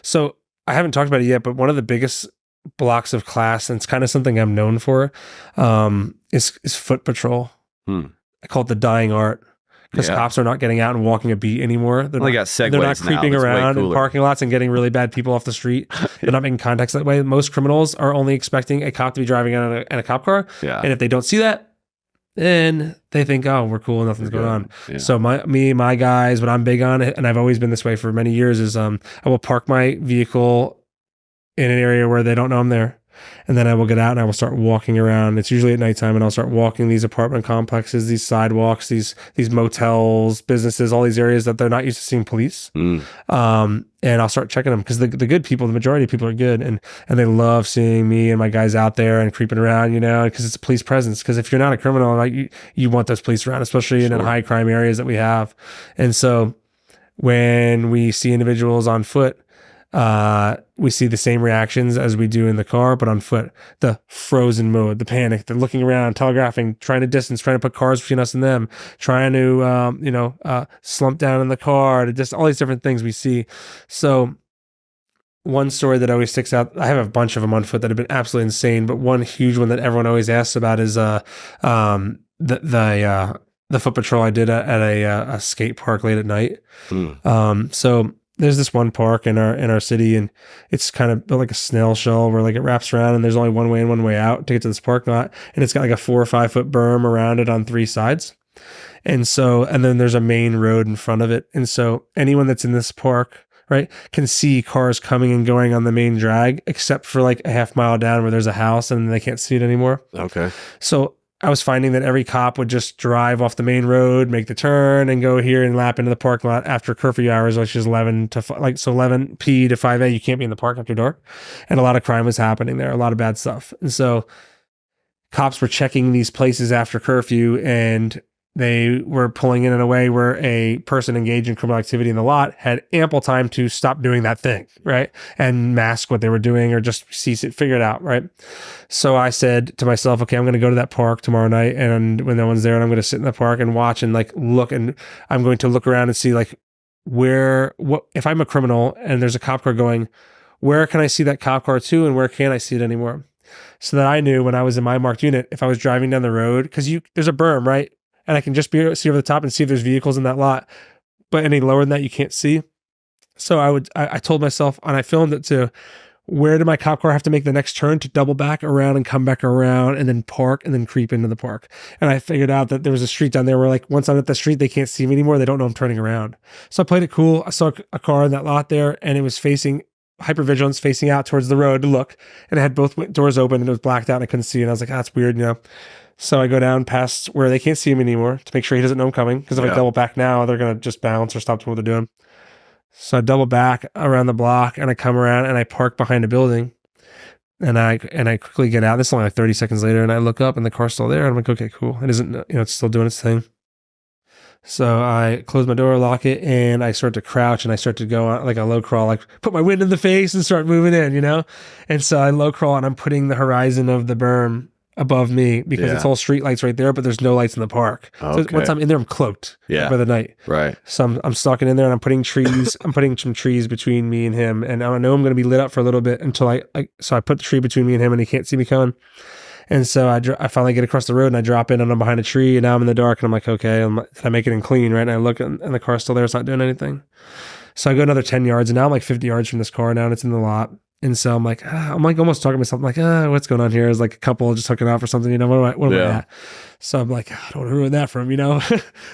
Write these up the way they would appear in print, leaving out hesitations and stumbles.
So I haven't talked about it yet, but one of the biggest blocks of class, and it's kind of something I'm known for, is foot patrol. I call it the dying art. Because cops are not getting out and walking a beat anymore. They're not creeping around in parking lots and getting really bad people off the street. They're not making contacts that way. Most criminals are only expecting a cop to be driving in a cop car. Yeah. And if they don't see that, then they think, oh, we're cool, nothing's going on. Yeah. So my guys, what I'm big on, and I've always been this way for many years, is I will park my vehicle in an area where they don't know I'm there. And then I will get out and I will start walking around. It's usually at nighttime, and I'll start walking these apartment complexes, these sidewalks, these motels, businesses, all these areas that they're not used to seeing police. And I'll start checking them, because the good people, the majority of people are good, and they love seeing me and my guys out there and creeping around, because it's a police presence. Because if you're not a criminal, like, you want those police around, especially in high crime areas that we have. And so when we see individuals on foot, we see the same reactions as we do in the car, but on foot. The frozen mode, the panic, they're looking around, telegraphing, trying to distance, trying to put cars between us and them, trying to, slump down in the car, to just all these different things we see. So one story that always sticks out, I have a bunch of them on foot that have been absolutely insane, but one huge one that everyone always asks about is the foot patrol I did at a skate park late at night. So there's this one park in our city, and it's kind of built like a snail shell, where like it wraps around and there's only one way in, one way out to get to this parking lot. And it's got like a 4 or 5 foot berm around it on 3 sides. And then there's a main road in front of it. And so anyone that's in this park, right, can see cars coming and going on the main drag, except for like a half mile down where there's a house and they can't see it anymore. Okay. So I was finding that every cop would just drive off the main road, make the turn, and go here and lap into the parking lot after curfew hours, which is 11 p to 5 a. You can't be in the park after dark. And a lot of crime was happening there, a lot of bad stuff. And so cops were checking these places after curfew, and they were pulling in a way where a person engaged in criminal activity in the lot had ample time to stop doing that thing, right? And mask what they were doing, or just cease it, figure it out, right? So I said to myself, okay, I'm going to go to that park tomorrow night, and when no one's there, and I'm going to sit in the park and watch and like look, and I'm going to look around and see like if I'm a criminal and there's a cop car going, where can I see that cop car to, and where can't I see it anymore? So that I knew when I was in my marked unit, if I was driving down the road, because there's a berm, right? And I can just see over the top and see if there's vehicles in that lot. But any lower than that, you can't see. So I told myself, and I filmed it too, where did my cop car have to make the next turn to double back around and come back around and then park and then creep into the park? And I figured out that there was a street down there where, like, once I'm at the street, they can't see me anymore. They don't know I'm turning around. So I played it cool. I saw a car in that lot there, and it was facing hypervigilance, facing out towards the road to look. And it had both doors open, and it was blacked out, and I couldn't see. And I was like, that's weird, So I go down past where they can't see him anymore to make sure he doesn't know I'm coming. Because if I double back now, they're going to just bounce or stop doing what they're doing. So I double back around the block, and I come around and I park behind a building, and I quickly get out. This is only like 30 seconds later, and I look up and the car's still there. And I'm like, okay, cool. It isn't, it's still doing its thing. So I close my door, lock it, and I start to crouch, and I start to go on like a low crawl, like put my wind in the face and start moving in, And so I low crawl, and I'm putting the horizon of the berm above me, because it's all street lights right there, but there's no lights in the park. Okay. So once I'm in there, I'm cloaked for the night. Right. So I'm stalking in there, and I'm putting trees. I'm putting some trees between me and him, and I know I'm going to be lit up for a little bit until I put the tree between me and him, and he can't see me coming. And so I finally get across the road, and I drop in, and I'm behind a tree, and now I'm in the dark, and I'm like, okay, did I make it in clean, right? And I look, and the car's still there. It's not doing anything. So I go another 10 yards, and now I'm like 50 yards from this car now, and it's in the lot. And so I'm like almost talking to myself. I'm like, what's going on here? Is like a couple just hooking off or something, what am I at? So I'm like, I don't want to ruin that for him,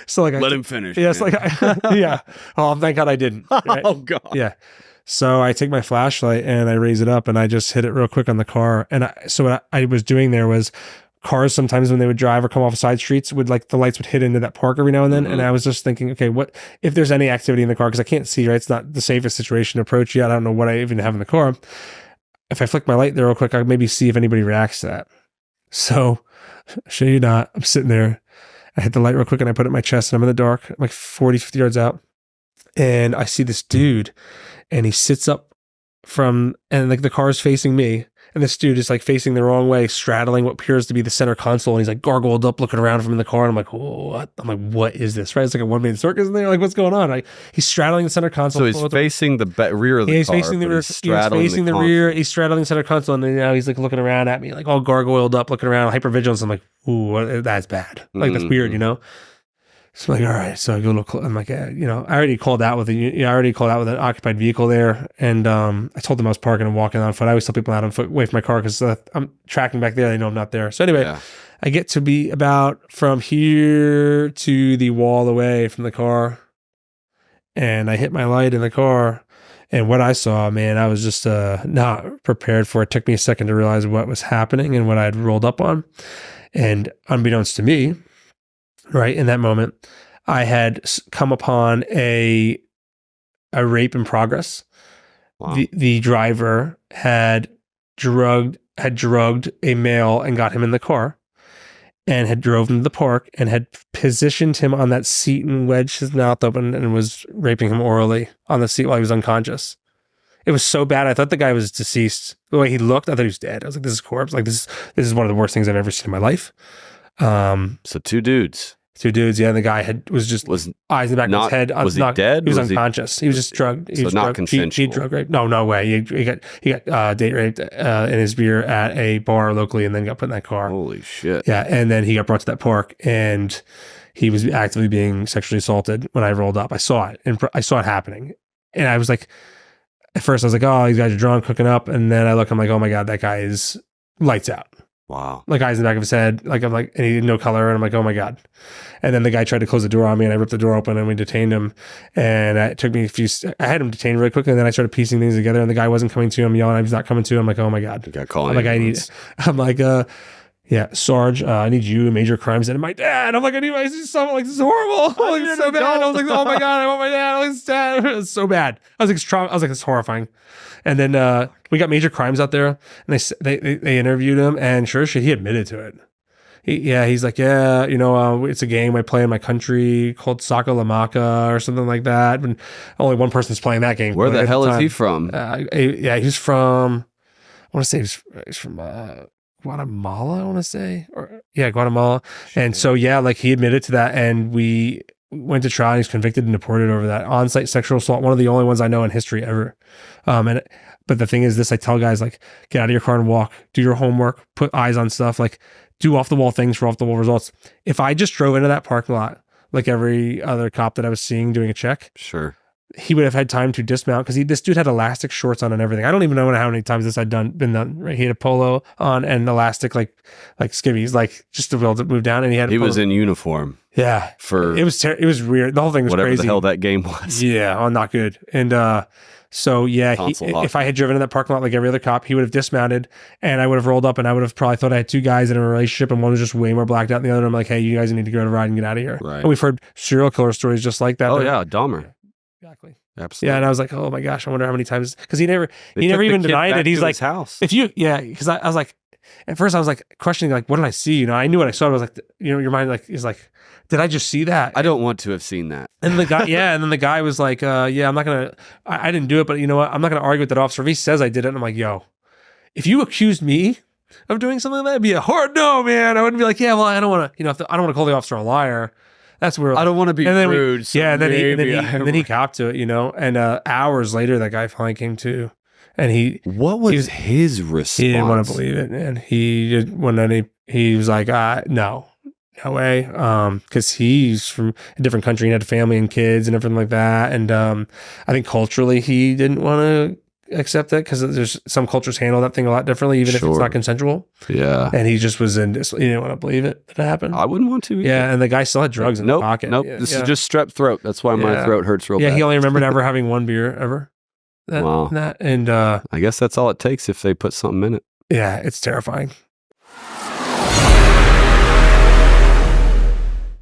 So like, let him finish. Yeah, it's like, yeah. Oh, thank God I didn't. Right? Oh God. Yeah. So I take my flashlight and I raise it up, and I just hit it real quick on the car. And what I was doing there was, cars sometimes when they would drive or come off side streets the lights would hit into that park every now and then. Mm-hmm. And I was just thinking, okay, what if there's any activity in the car? Because I can't see, right? It's not the safest situation to approach yet. I don't know what I even have in the car. If I flick my light there real quick, I'll maybe see if anybody reacts to that. So, show you not, I'm sitting there. I hit the light real quick, and I put it in my chest, and I'm in the dark. I'm like 40, 50 yards out. And I see this dude, and he sits up and like the car's facing me, and this dude is like facing the wrong way, straddling what appears to be the center console, and he's like gargoyled up, looking around from in the car. And I'm like, what? I'm like, what is this? Right? It's like a one-man circus in there. Like, what's going on? Like, he's straddling the center console. So he's facing the rear of the car. He's facing the rear. He's facing the rear. He's straddling the center console, and then now he's like looking around at me, like all gargoyled up, looking around, hypervigilance. I'm like, ooh, that's bad. Like that's weird, you know. So I'm like, all right. So I go look. I'm like, I already called out with I already called out with an occupied vehicle there, and I told them I was parking and walking on foot. I always tell people out on foot away from my car because I'm tracking back there. They know I'm not there. So anyway, I get to be about from here to the wall away from the car, and I hit my light in the car. And what I saw, man, I was just not prepared for it. It took me a second to realize what was happening and what I had rolled up on. And unbeknownst to me, right in that moment, I had come upon a rape in progress. Wow. The driver had drugged a male and got him in the car, and had drove him to the park and had positioned him on that seat and wedged his mouth open and was raping him orally on the seat while he was unconscious. It was so bad. I thought the guy was deceased. The way he looked, I thought he was dead. I was like, this is corpse. Like this is one of the worst things I've ever seen in my life. So two dudes. Yeah. And the guy was eyes in the back of his head. Was he dead? He was unconscious. He was just drugged. He was not drugged. consensual. He drug raped. No way. He got date raped in his beer at a bar locally, and then got put in that car. Holy shit. Yeah. And then he got brought to that park, and he was actively being sexually assaulted when I rolled up. I saw it, and I saw it happening. And I was like, at first I was like, oh, these guys are drunk, hooking up. And then I look, I'm like, oh my God, that guy is lights out. Wow. Like eyes in the back of his head. Like, I'm like, and he had no color. And I'm like, oh my God. And then the guy tried to close the door on me, and I ripped the door open, and we detained him. And it took me I had him detained really quickly. And then I started piecing things together, and the guy wasn't coming to him, yelling, he was not coming to him. I'm like, oh my God. You got calling. I'm like, yeah, Sarge, I need you, major crimes, and my dad. I'm like, I need my something like this is horrible. Like, it's so bad. I was like, oh my God, I want my dad. Like, it's dad. It was so bad. I was like, it's horrifying. And then we got major crimes out there, and they interviewed him, and sure as shit, he admitted to it. He's like, it's a game I play in my country called Saka Lamaka or something like that. And only one person's playing that game. Where the hell is he from? He's from. I want to say he's from Guatemala. I want to say, Guatemala. Shit. And so like he admitted to that, and we went to trial. And he's convicted and deported over that on-site sexual assault. One of the only ones I know in history ever. But the thing is this, I tell guys, like, get out of your car and walk, do your homework, put eyes on stuff, like do off the wall things for off the wall results. If I just drove into that parking lot, like every other cop that I was seeing doing a check, sure, he would have had time to dismount, because this dude had elastic shorts on and everything. I don't even know how many times this had been done. Right? He had a polo on and elastic like skivvies, like just to be able to move down. And he was in uniform. Yeah, it was weird. The whole thing was whatever crazy. The hell that game was. Yeah, not good. And so if I had driven in that parking lot like every other cop, he would have dismounted, and I would have rolled up, and I would have probably thought I had two guys in a relationship, and one was just way more blacked out than the other. I'm like, hey, you guys need to go to ride and get out of here. Right. And we've heard serial killer stories just like that. Oh yeah, Dahmer. Exactly. Absolutely. Yeah, and I was like, oh my gosh, I wonder how many times, because he never even denied it. He's like, house. Because I was like, at first I was like questioning, like, what did I see? I knew what I saw. I was like, your mind like is like, did I just see that? I don't want to have seen that. And the guy, and then the guy was like, I'm not gonna, I didn't do it, but you know what? I'm not gonna argue with that officer if he says I did it. And I'm like, yo, if you accused me of doing something like that, it'd be a hard no, man. I wouldn't be like, yeah, well, I don't want to, I don't want to call the officer a liar. That's where I don't want to be rude. And then he copped to it, and hours later, that guy finally came to, and what was his response? He didn't want to believe it, and he was like, no way, because he's from a different country and had a family and kids and everything like that, and I think culturally he didn't want to accept that, because there's some cultures handle that thing a lot differently, even if it's not consensual. Yeah. And he just was he didn't want to believe it that it happened. I wouldn't want to either. Yeah, and the guy still had drugs in his pocket. Nope. This is just strep throat. That's why my throat hurts real bad. Yeah, he only remembered ever having one beer ever. Wow. And I guess that's all it takes if they put something in it. Yeah, it's terrifying.